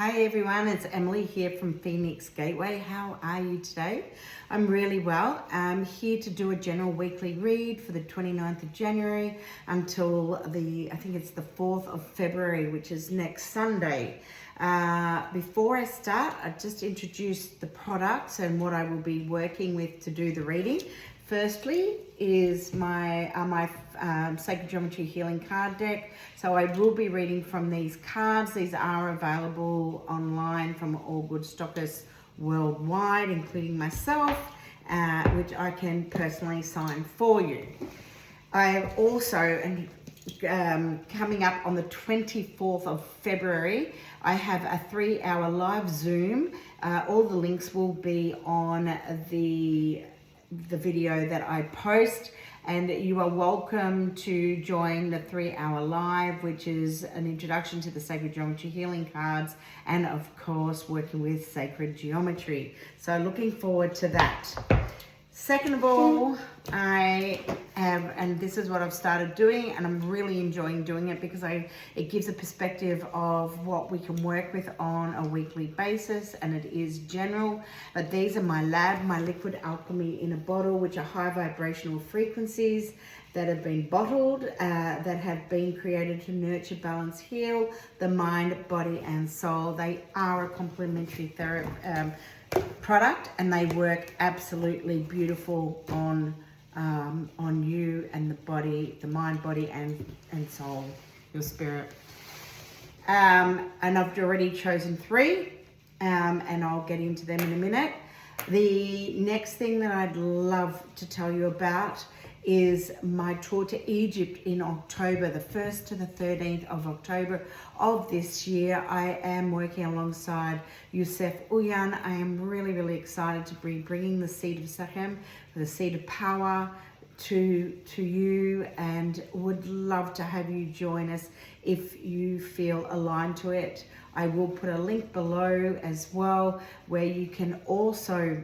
Hi everyone, it's Emily here from Phoenix Gateway. How are you today? I'm really well. I'm here to do a general weekly read for the 29th of January until I think it's the 4th of February, which is next Sunday. Before I start, I just introduce the products and what I will be working with to do the reading. Firstly is my Sacred Geometry Healing card deck. So I will be reading from these cards. These are available online from all good stockists worldwide, including myself, which I can personally sign for you. I have also, coming up on the 24th of February, I have a 3-hour live Zoom. All the links will be on the video that I post, and you are welcome to join the 3-hour live, which is an introduction to the Sacred Geometry Healing cards and of course working with sacred geometry. So looking forward to that. Second of all, I have, and this is what I've started doing, and I'm really enjoying doing it because it gives a perspective of what we can work with on a weekly basis, and it is general. But these are my liquid alchemy in a bottle, which are high vibrational frequencies that have been bottled, that have been created to nurture, balance, heal the mind, body, and soul. They are a complementary therapy product, and they work absolutely beautiful on you and the body, the mind, body, and soul, your spirit. And I've already chosen 3, and I'll get into them in a minute. The next thing that I'd love to tell you about is my tour to Egypt in October, the 1st to the 13th of October of this year. I am working alongside Yusuf Uyan. I am really excited to be bringing the seed of Sechem, the seed of power, to you, and would love to have you join us if you feel aligned to it. I will put a link below as well where you can also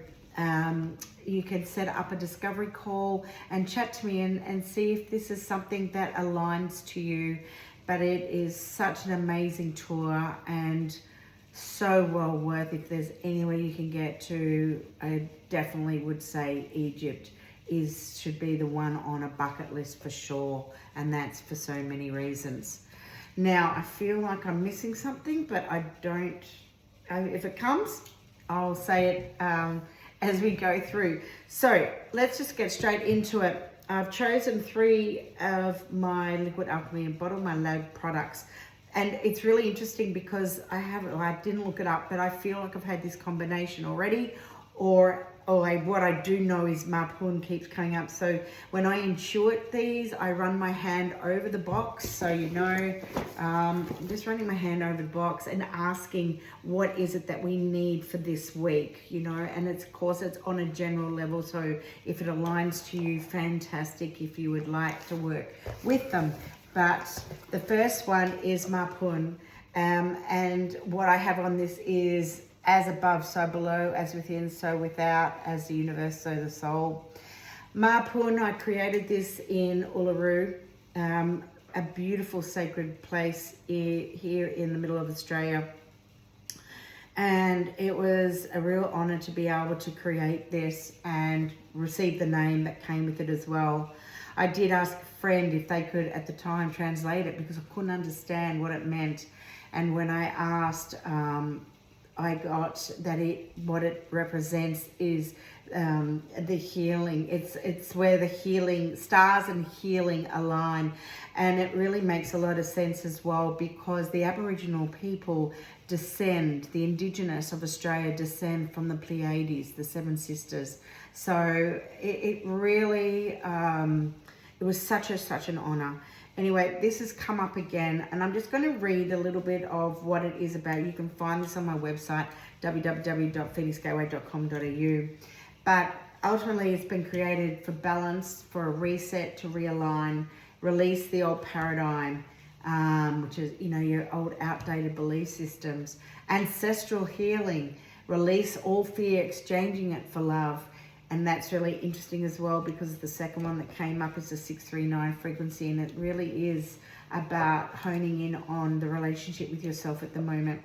you can set up a discovery call and chat to me and see if this is something that aligns to you. But it is such an amazing tour and so well worth. If there's anywhere you can get to, I definitely would say Egypt should be the one on a bucket list for sure, and that's for so many reasons. Now I feel like I'm missing something, but I don't. If it comes, I'll say it as we go through. So let's just get straight into it. I've chosen 3 of my liquid alchemy and bottle, my lab products. And it's really interesting because I didn't look it up, but I feel like I've had this combination already, what I do know is mthan keeps coming up. So when I intuit these, I run my hand over the box. So I'm just running my hand over the box and asking what is it that we need for this week, and of course it's on a general level. So if it aligns to you, fantastic, if you would like to work with them. But the first one is mthan, and what I have on this is as above, so below, as within, so without, as the universe, so the soul. Mthan, I created this in Uluru, a beautiful sacred place here in the middle of Australia. And it was a real honor to be able to create this and receive the name that came with it as well. I did ask a friend if they could at the time translate it because I couldn't understand what it meant. And when I asked, I got that what it represents is the healing. It's where the healing, stars and healing align. And it really makes a lot of sense as well because the Aboriginal people descend, the Indigenous of Australia descend from the Pleiades, the 7 sisters. So it really, it was such an honor. Anyway, this has come up again, and I'm just going to read a little bit of what it is about. You can find this on my website, www.phoenixgateway.com.au. But ultimately, it's been created for balance, for a reset, to realign, release the old paradigm, which is, your old outdated belief systems, ancestral healing, release all fear, exchanging it for love. And that's really interesting as well because the second one that came up is the 639 frequency, and it really is about honing in on the relationship with yourself at the moment.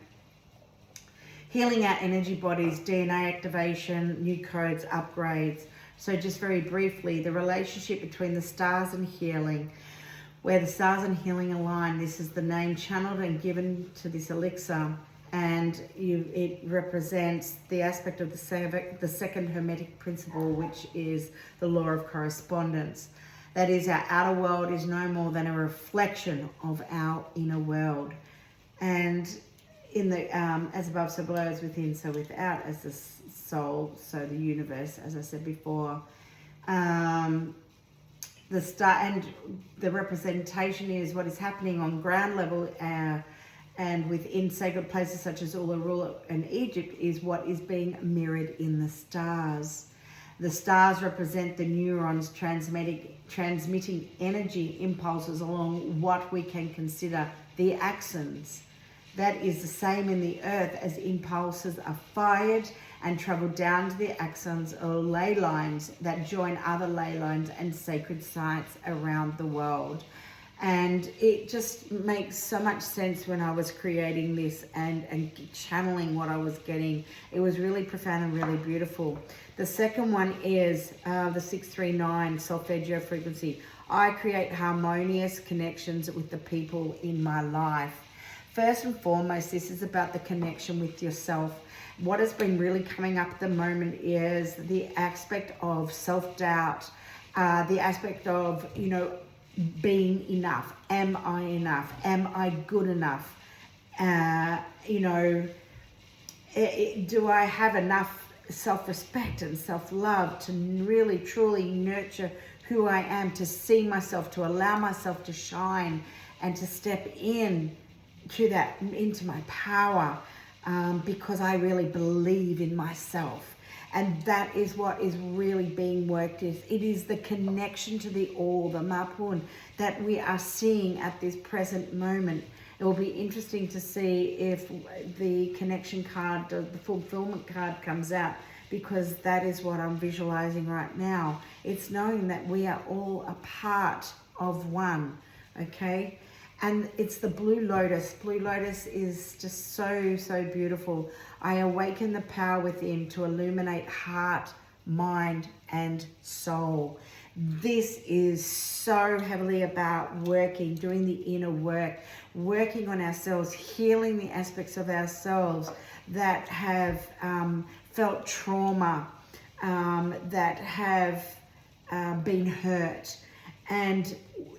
healing our energy bodies, DNA activation, new codes, upgrades. So just very briefly, the relationship between the stars and healing, where the stars and healing align. This is the name channeled and given to this elixir, and it represents the aspect of the second hermetic principle, which is the law of correspondence. That is, our outer world is no more than a reflection of our inner world. And in the as above, so below, as within, so without, as the soul, so the universe, as I said before. The star and the representation is what is happening on ground level, and within sacred places such as Uluru and Egypt is what is being mirrored in the stars. The stars represent the neurons transmitting energy impulses along what we can consider the axons. That is the same in the earth, as impulses are fired and travel down to the axons or ley lines that join other ley lines and sacred sites around the world. And it just makes so much sense when I was creating this and channeling what I was getting. It was really profound and really beautiful. The second one is the 639 solfeggio frequency. I create harmonious connections with the people in my life. First and foremost, this is about the connection with yourself. What has been really coming up at the moment is the aspect of self-doubt, the aspect of, being enough. Am I enough? Am I good enough? Do I have enough self-respect and self-love to really, truly nurture who I am, to see myself, to allow myself to shine and to step in to that, into my power, because I really believe in myself. And that is what is really being worked is. It is the connection to the all, the mapun, that we are seeing at this present moment. It will be interesting to see if the connection card, the fulfillment card comes out, because that is what I'm visualizing right now. It's knowing that we are all a part of one, okay? And it's the blue lotus. Blue lotus is just so, so beautiful. I awaken the power within to illuminate heart, mind, and soul. This is so heavily about working, doing the inner work, working on ourselves, healing the aspects of ourselves that have felt trauma, that have been hurt. And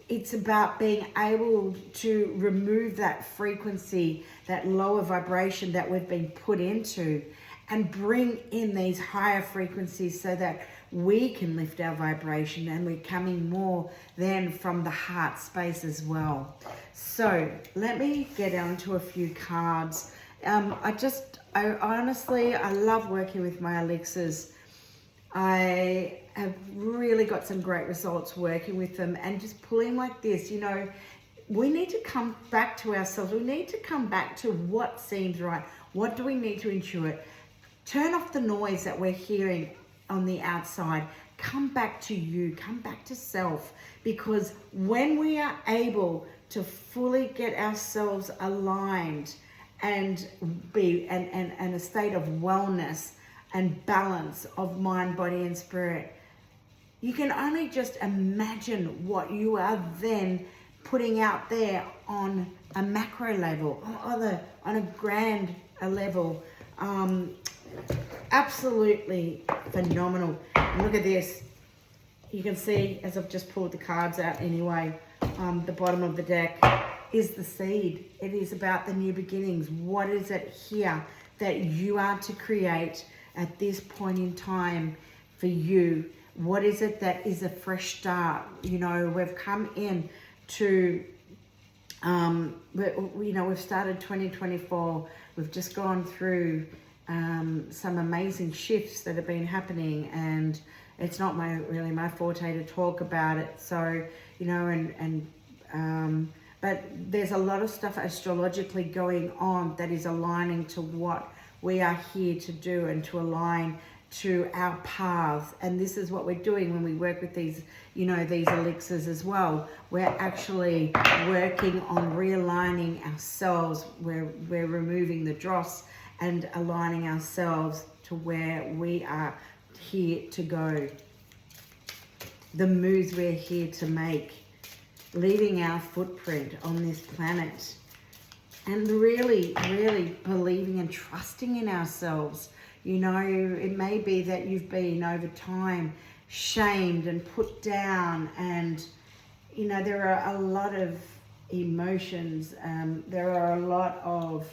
it's about being able to remove that frequency, that lower vibration that we've been put into, and bring in these higher frequencies so that we can lift our vibration, and we're coming more then from the heart space as well. So let me get on to a few cards. I honestly love working with my elixirs. I have really got some great results working with them, and just pulling like this, we need to come back to ourselves. We need to come back to what seems right. What do we need to intuit? Turn off the noise that we're hearing on the outside. Come back to you, come back to self, because when we are able to fully get ourselves aligned and be in a state of wellness and balance of mind, body, and spirit, you can only just imagine what you are then putting out there on a macro level, on a grand level. Absolutely phenomenal. And look at this. You can see, as I've just pulled the cards out anyway, the bottom of the deck is the seed. It is about the new beginnings. What is it here that you are to create at this point in time for you? What is it that is a fresh start? We've come in to, we've started 2024. We've just gone through some amazing shifts that have been happening, and it's not really my forte to talk about it. So, but there's a lot of stuff astrologically going on that is aligning to what we are here to do and to align to our paths. And this is what we're doing when we work with these, these elixirs as well. We're actually working on realigning ourselves. We're removing the dross and aligning ourselves to where we are here to go. The moves we're here to make, leaving our footprint on this planet, and really, really believing and trusting in ourselves. You know, it may be that you've been over time shamed and put down, and you know, there are a lot of emotions, there are a lot of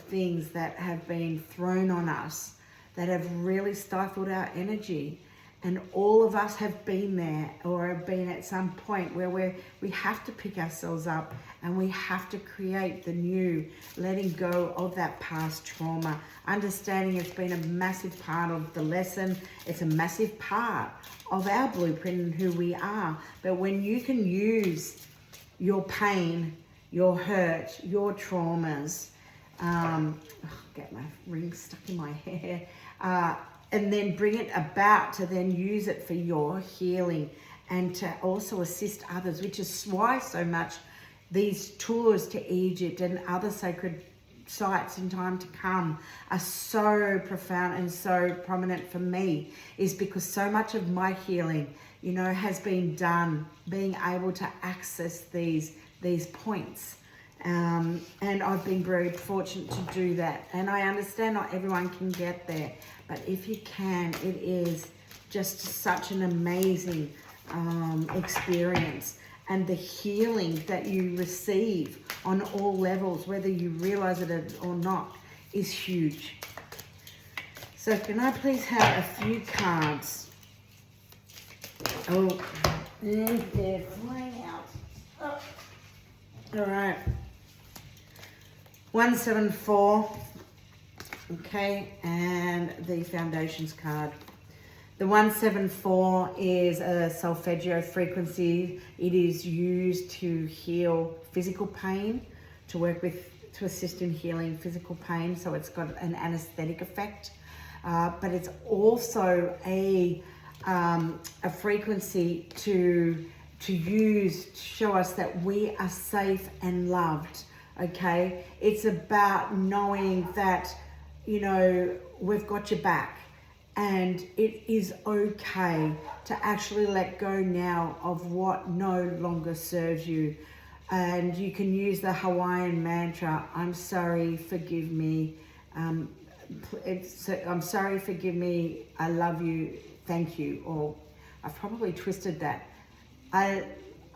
things that have been thrown on us that have really stifled our energy. And all of us have been there, or have been at some point where we have to pick ourselves up and we have to create the new, letting go of that past trauma, understanding it's been a massive part of the lesson. It's a massive part of our blueprint and who we are. But when you can use your pain, your hurt, your traumas, get my ring stuck in my hair, and then bring it about to then use it for your healing and to also assist others, which is why so much these tours to Egypt and other sacred sites in time to come are so profound and so prominent for me, is because so much of my healing, you know, has been done being able to access these points. And I've been very fortunate to do that. And I understand not everyone can get there, but if you can, it is just such an amazing experience. And the healing that you receive on all levels, whether you realize it or not, is huge. So can I please have a few cards? Oh, and they're flying out. Oh. All right. 174, okay, and the foundations card. The 174 is a solfeggio frequency. It is used to heal physical pain, to assist in healing physical pain. So it's got an anesthetic effect, but it's also a frequency to use to show us that we are safe and loved. Okay, it's about knowing that, you know, we've got your back, and it is okay to actually let go now of what no longer serves you. And you can use the Hawaiian mantra, I'm sorry, forgive me, I'm sorry, forgive me, I love you, thank you. Or I've probably twisted that.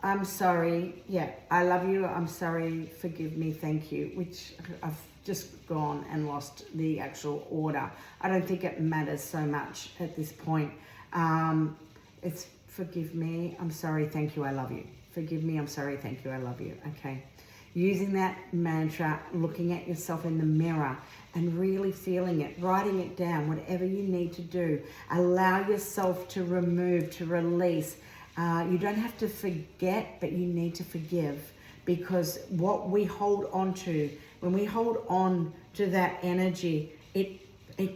I'm sorry, yeah, I love you, I'm sorry, forgive me, thank you, which I've just gone and lost the actual order. I don't think it matters so much at this point. It's forgive me, I'm sorry, thank you, I love you. Forgive me, I'm sorry, thank you, I love you, okay. Using that mantra, looking at yourself in the mirror and really feeling it, writing it down, whatever you need to do. Allow yourself to remove, to release. You don't have to forget, but you need to forgive, because what we hold on to, when we hold on to that energy, it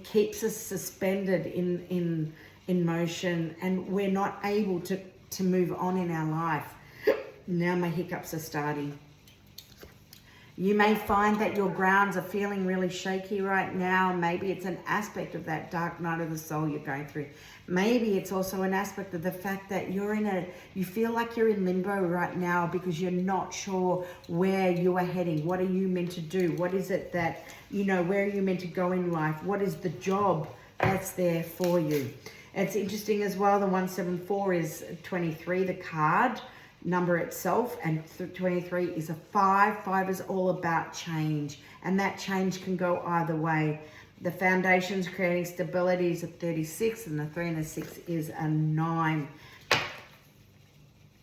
keeps us suspended in motion, and we're not able to move on in our life. Now my hiccups are starting. You may find that your grounds are feeling really shaky right now. Maybe it's an aspect of that dark night of the soul you're going through. Maybe it's also an aspect of the fact that you feel like you're in limbo right now because you're not sure where you are heading. What are you meant to do? What is it that, you know, where are you meant to go in life? What is the job that's there for you? It's interesting as well, the 174 is 23, the card number itself, and 23 is a 5. 5 is all about change, and that change can go either way. The foundations creating stability is a 36, and the 3 and a 6 is a 9.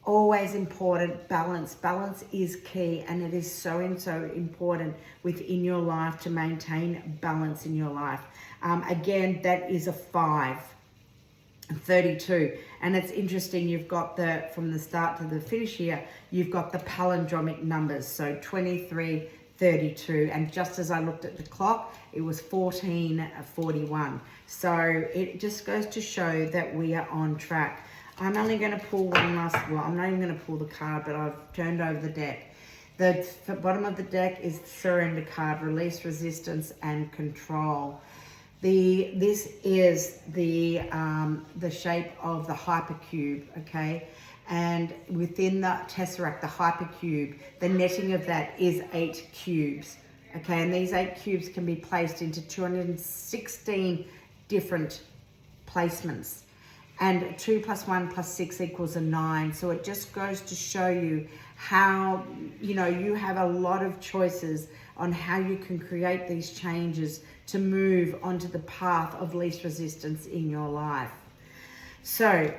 Always important, balance. Balance is key, and it is so important within your life to maintain balance in your life. Again, that is a 5. 32, and it's interesting, you've got from the start to the finish here, you've got the palindromic numbers, so 23, 32, and just as I looked at the clock, it was 14:41. So it just goes to show that we are on track. I'm only going to pull one last, well, I'm not even going to pull the card, but I've turned over the deck. The bottom of the deck is the surrender card, release, resistance, and control. This is the shape of the hypercube, okay? And within the tesseract, the hypercube, the netting of that is 8 cubes, okay? And these 8 cubes can be placed into 216 different placements. And 2 + 1 + 6 = 9. So it just goes to show you how, you know, you have a lot of choices on how you can create these changes to move onto the path of least resistance in your life. So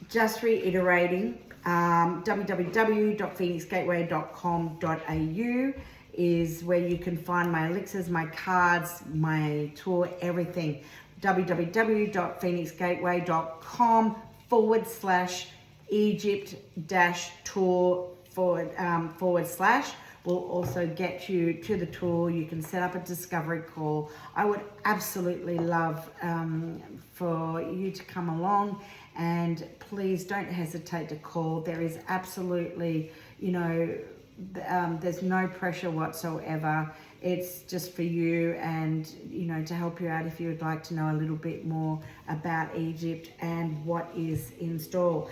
just reiterating, www.phoenixgateway.com.au is where you can find my elixirs, my cards, my tour, everything. www.phoenixgateway.com/Egypt-tour / will also get you to the tour. You can set up a discovery call. I would absolutely love for you to come along, and please don't hesitate to call. There is absolutely, you know, there's no pressure whatsoever. It's just for you and, you know, to help you out if you would like to know a little bit more about Egypt and what is in store.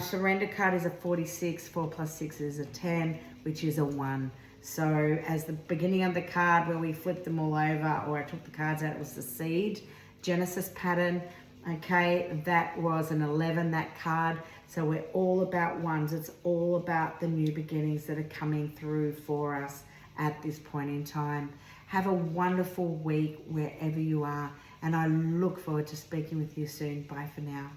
Surrender card is a 46, 4 + 6 is a 10, which is a 1. So as the beginning of the card where we flipped them all over, or I took the cards out, it was the seed, Genesis pattern. Okay, that was an 11, that card. So we're all about ones. It's all about the new beginnings that are coming through for us at this point in time. Have a wonderful week wherever you are, and I look forward to speaking with you soon. Bye for now.